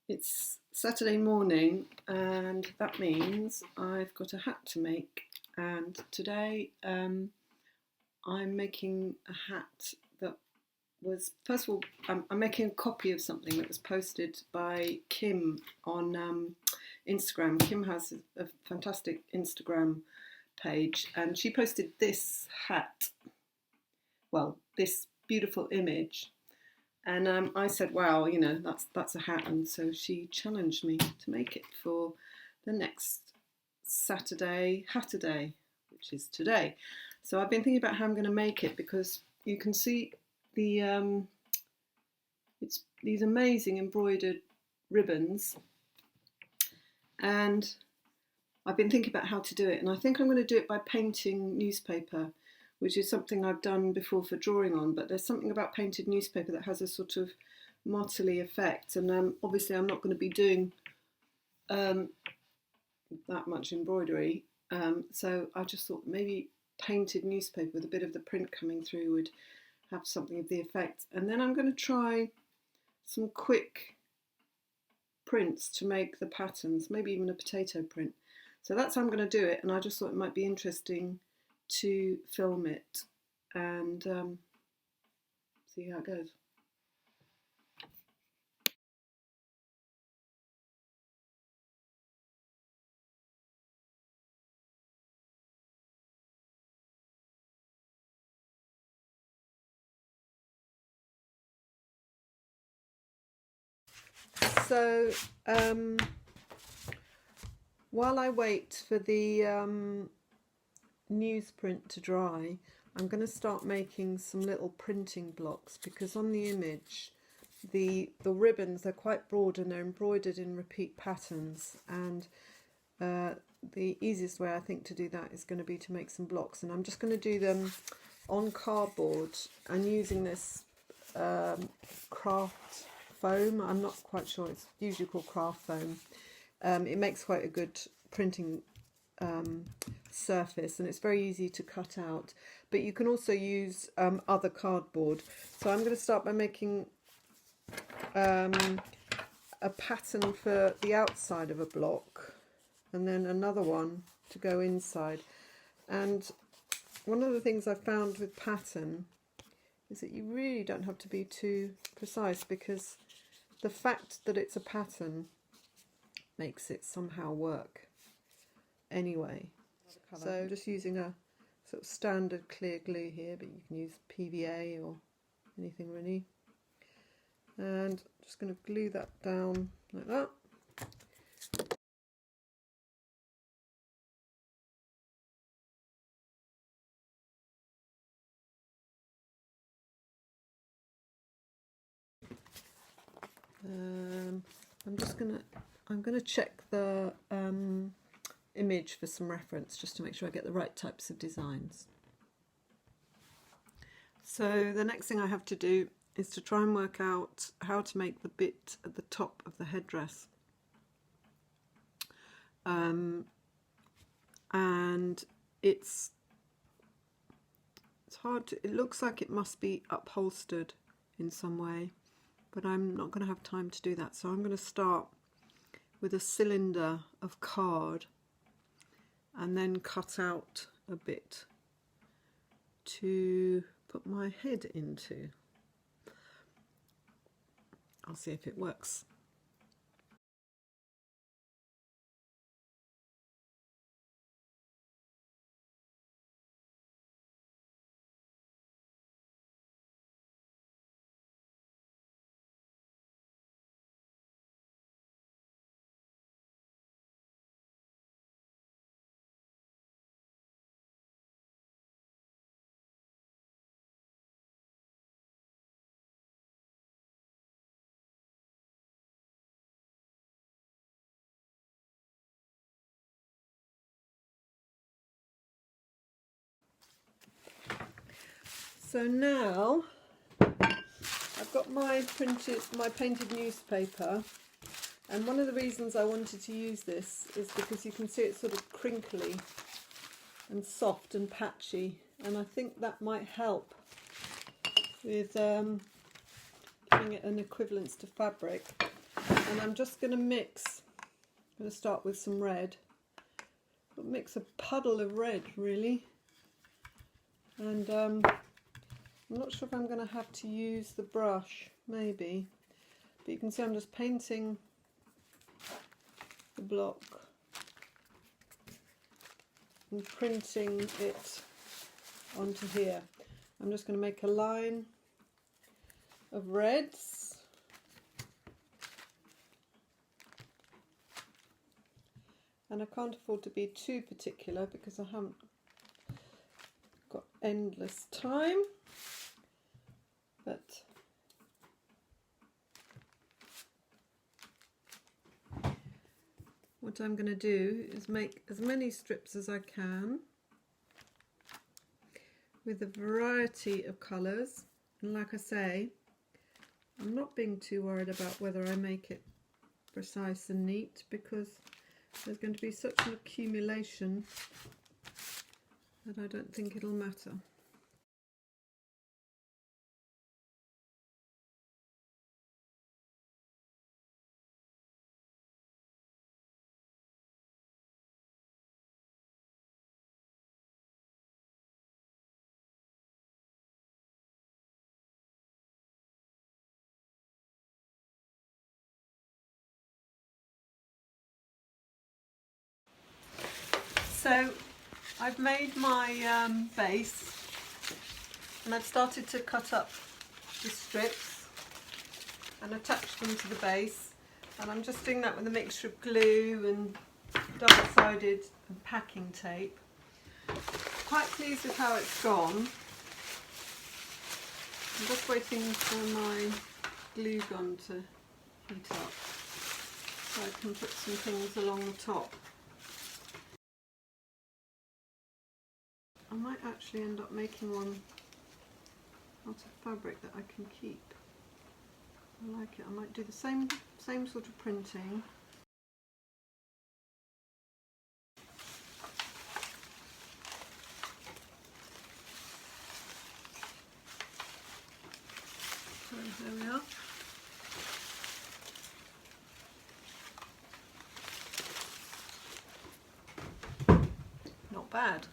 It's Saturday morning, and that means I've got a hat to make. And today I'm making a hat that was, first of all, I'm making a copy of something that was posted by Kim on Instagram. Kim has a fantastic Instagram page, and she posted this hat, well, this beautiful image. And I said, wow, that's a hat. And so she challenged me to make it for the next Saturday Hattaday, which is today. So I've been thinking about how I'm going to make it, because you can see it's these amazing embroidered ribbons, and I've been thinking about how to do it. And I think I'm going to do it by painting newspaper, which is something I've done before for drawing on, but there's something about painted newspaper that has a sort of mottly effect, and obviously I'm not going to be doing that much embroidery, so I just thought maybe painted newspaper with a bit of the print coming through would have something of the effect. And then I'm going to try some quick prints to make the patterns, maybe even a potato print. So that's how I'm going to do it, and I just thought it might be interesting to film it and see how it goes. So while I wait for the newsprint to dry, I'm going to start making some little printing blocks, because on the image the ribbons are quite broad and they're embroidered in repeat patterns, and the easiest way I think to do that is going to be to make some blocks. And I'm just going to do them on cardboard and using this craft foam. I'm not quite sure, it's usually called craft foam. It makes quite a good printing surface, and it's very easy to cut out, but you can also use other cardboard. So I'm going to start by making a pattern for the outside of a block, and then another one to go inside. And one of the things I've found with pattern is that you really don't have to be too precise, because the fact that it's a pattern makes it somehow work anyway. So I'm just using a sort of standard clear glue here, but you can use PVA or anything really. And I'm just going to glue that down like that. I'm gonna check the image for some reference, just to make sure I get the right types of designs. So the next thing I have to do is to try and work out how to make the bit at the top of the headdress. And it's hard to, it looks like it must be upholstered in some way, but I'm not going to have time to do that. So I'm going to start with a cylinder of card and then cut out a bit to put my head into. I'll see if it works. So now I've got my painted newspaper, and one of the reasons I wanted to use this is because you can see it's sort of crinkly and soft and patchy, and I think that might help with giving it an equivalence to fabric. And I'm just going to mix, I'm going to start with some red. I'll mix a puddle of red really, and I'm not sure if I'm going to have to use the brush, maybe, but you can see I'm just painting the block and printing it onto here. I'm just going to make a line of reds, and I can't afford to be too particular because I haven't got endless time, but what I'm going to do is make as many strips as I can with a variety of colours, and like I say, I'm not being too worried about whether I make it precise and neat, because there's going to be such an accumulation that I don't think it'll matter. So I've made my base, and I've started to cut up the strips and attach them to the base, and I'm just doing that with a mixture of glue and double-sided packing tape. Quite pleased with how it's gone. I'm just waiting for my glue gun to heat up so I can put some things along the top. I might actually end up making one out of fabric that I can keep. I like it. I might do the same sort of printing. So there we are. Not bad.